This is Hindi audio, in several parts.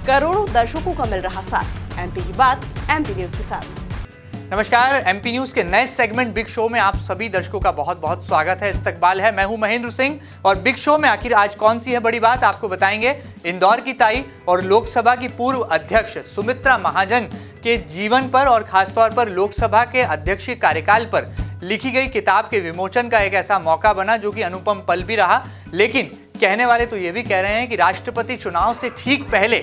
करोड़ों दर्शकों का मिल रहा साथ। एमपी की बात एमपी न्यूज के साथ। नमस्कार, एमपी न्यूज के नए सेगमेंट बिग शो में आप सभी दर्शकों का बहुत बहुत स्वागत है। इस्तकबाल है, मैं हूं महेंद्र सिंह और बिग शो में आखिर आज कौन सी है बड़ी बात आपको बताएंगे। इंदौर की ताई और लोकसभा की पूर्व अध्यक्ष सुमित्रा महाजन के जीवन पर और खासतौर पर लोकसभा के अध्यक्षीय कार्यकाल पर लिखी गई किताब के विमोचन का एक ऐसा मौका बना जो कि अनुपम पल भी रहा। लेकिन कहने वाले तो ये भी कह रहे हैं कि राष्ट्रपति चुनाव से ठीक पहले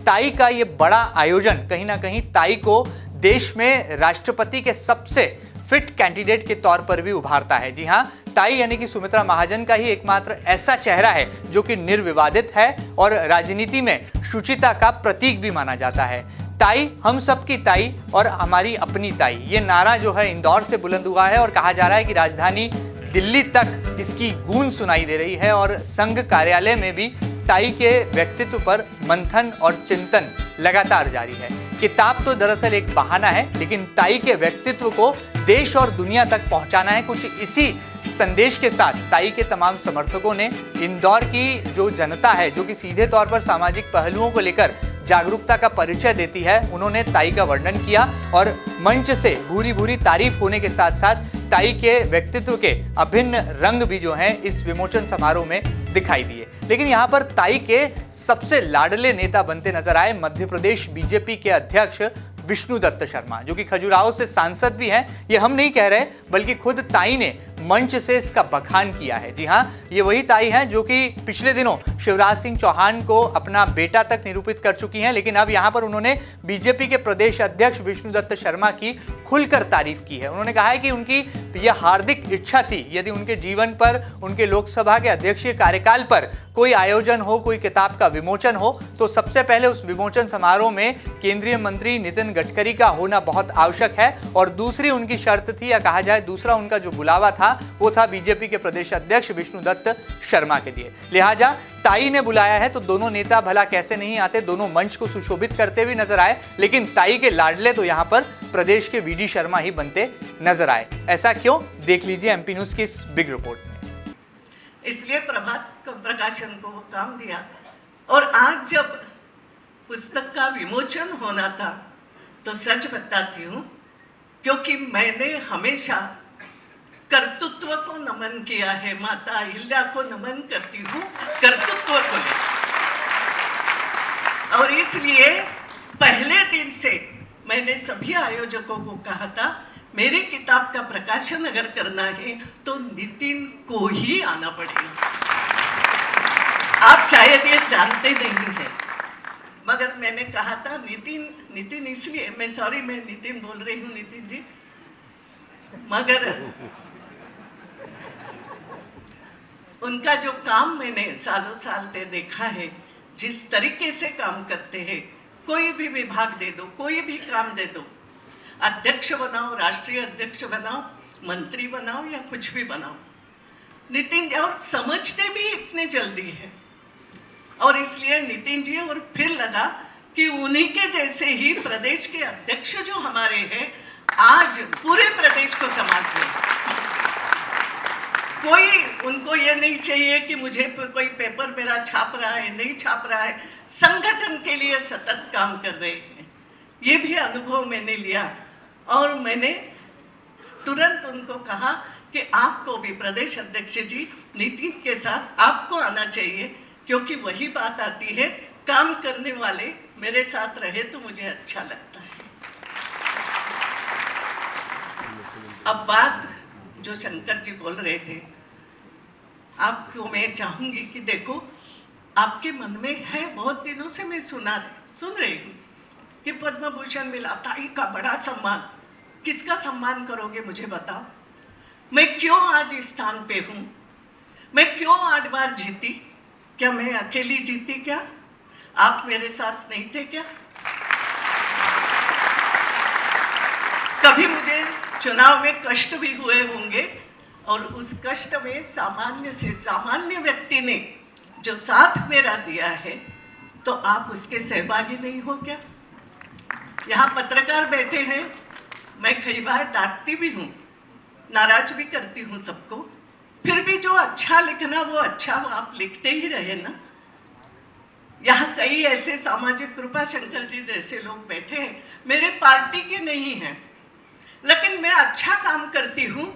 ताई का ये बड़ा आयोजन कहीं ना कहीं ताई को देश में राष्ट्रपति के सबसे फिट कैंडिडेट के तौर पर भी उभारता है। जी हाँ, ताई यानी कि सुमित्रा महाजन का ही एकमात्र ऐसा चेहरा है जो कि निर्विवादित है और राजनीति में शुचिता का प्रतीक भी माना जाता है। ताई, हम सबकी ताई और हमारी अपनी ताई, ये नारा जो है इंदौर से बुलंद हुआ है और कहा जा रहा है कि राजधानी दिल्ली तक इसकी गूंज सुनाई दे रही है और संघ कार्यालय में भी ताई के व्यक्तित्व पर मंथन और चिंतन लगातार जारी है। किताब तो दरअसल एक बहाना है, लेकिन ताई के व्यक्तित्व को देश और दुनिया तक पहुंचाना है। कुछ इसी संदेश के साथ ताई के तमाम समर्थकों ने इंदौर की जो जनता है, जो कि सीधे तौर पर सामाजिक पहलुओं को लेकर जागरूकता का परिचय देती है, उन्होंने ताई का वर्णन किया और मंच से भूरी भूरी तारीफ होने के साथ साथ ताई के व्यक्तित्व के अभिन्न रंग भी जो हैं इस विमोचन समारोह में दिखाई दिए। लेकिन यहाँ पर ताई के सबसे लाडले नेता बनते नजर आए मध्य प्रदेश बीजेपी के अध्यक्ष विष्णुदत्त शर्मा, जो कि खजुराहो से सांसद भी हैं। ये हम नहीं कह रहे, बल्कि खुद ताई ने मंच से इसका बखान किया है। जी हाँ, ये वही ताई हैं जो कि पिछले दिनों शिवराज सिंह चौहान को अपना बेटा तक निरूपित कर चुकी हैं, लेकिन अब यहाँ पर उन्होंने बीजेपी के प्रदेश अध्यक्ष विष्णुदत्त शर्मा की खुलकर तारीफ की है। उन्होंने कहा है कि उनकी यह हार्दिक इच्छा थी यदि उनके जीवन पर, उनके लोकसभा के अध्यक्षीय कार्यकाल पर कोई आयोजन हो, कोई किताब का विमोचन हो, तो सबसे पहले उस विमोचन समारोह में केंद्रीय मंत्री नितिन गडकरी का होना बहुत आवश्यक है और दूसरी उनकी शर्त थी, या कहा जाए दूसरा उनका जो बुलावा था वो था बीजेपी के प्रदेश अध्यक्ष विष्णुदत्त शर्मा के लिए। लिहाजा ताई ने बुलाया है तो दोनों नेता भला कैसे नहीं आते, दोनों मंच को सुशोभित करते हुए नजर आए। लेकिन ताई के लाडले तो यहाँ पर प्रदेश के वीडी शर्मा ही बनते नजर आए। ऐसा क्यों, देख लीजिए एमपी न्यूज की इस बिग रिपोर्ट में। इसलिए प्रभात प्रकाशन को काम दिया और आज जब पुस्तक का विमोचन होना था तो सच बताती हूँ, क्योंकि मैंने हमेशा कर्तृत्व को नमन किया है, माता अहिल्या को नमन करती हूँ कर्तृत्व को लेकर, और इसलिए पहले दिन से मैंने सभी आयोजकों को कहा था मेरी किताब का प्रकाशन अगर करना है तो नितिन को ही आना पड़ेगा। आप शायद ये जानते नहीं हैं, मगर मैंने कहा था नितिन इसलिए मैं नितिन बोल रही हूँ, नितिन जी, मगर उनका जो काम मैंने सालों साल से देखा है, जिस तरीके से काम करते हैं, कोई भी विभाग दे दो, कोई भी काम दे दो, अध्यक्ष बनाओ, राष्ट्रीय अध्यक्ष बनाओ, मंत्री बनाओ या कुछ भी बनाओ, नितिन जी, और समझते भी इतने जल्दी है। और इसलिए नितिन जी, और फिर लगा कि उन्हीं के जैसे ही प्रदेश के अध्यक्ष जो हमारे हैं आज पूरे प्रदेश को संभालते हैं। कोई उनको ये नहीं चाहिए कि मुझे कोई पेपर मेरा छाप रहा है, नहीं छाप रहा है, संगठन के लिए सतत काम कर रहे हैं। ये भी अनुभव मैंने लिया और मैंने तुरंत उनको कहा कि आपको भी प्रदेश अध्यक्ष जी नितिन के साथ आपको आना चाहिए, क्योंकि वही बात आती है, काम करने वाले मेरे साथ रहे तो मुझे अच्छा लगता है। अब बात जो शंकर जी बोल रहे थे, आपको मैं चाहूंगी कि देखो आपके मन में है, बहुत दिनों से मैं सुन रही हूँ कि पद्म भूषण मिला, ताई का बड़ा सम्मान। किसका सम्मान करोगे मुझे बताओ। मैं क्यों आज इस स्थान पे हूँ, मैं क्यों 8 बार जीती, क्या मैं अकेली जीती, क्या आप मेरे साथ नहीं थे क्या? कभी मुझे चुनाव में कष्ट भी हुए होंगे और उस कष्ट में सामान्य से सामान्य व्यक्ति ने जो साथ मेरा दिया है, तो आप उसके सहभागी नहीं हो क्या? यहाँ पत्रकार बैठे हैं, मैं कई बार डांटती भी हूँ, नाराज भी करती हूँ सबको, फिर भी जो अच्छा लिखना वो अच्छा वो आप लिखते ही रहे ना। यहाँ कई ऐसे सामाजिक कृपा शंकर जी जैसे लोग बैठे हैं, मेरे पार्टी के नहीं हैं, लेकिन मैं अच्छा काम करती हूँ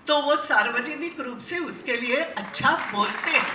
तो वो सार्वजनिक रूप से उसके लिए अच्छा बोलते हैं।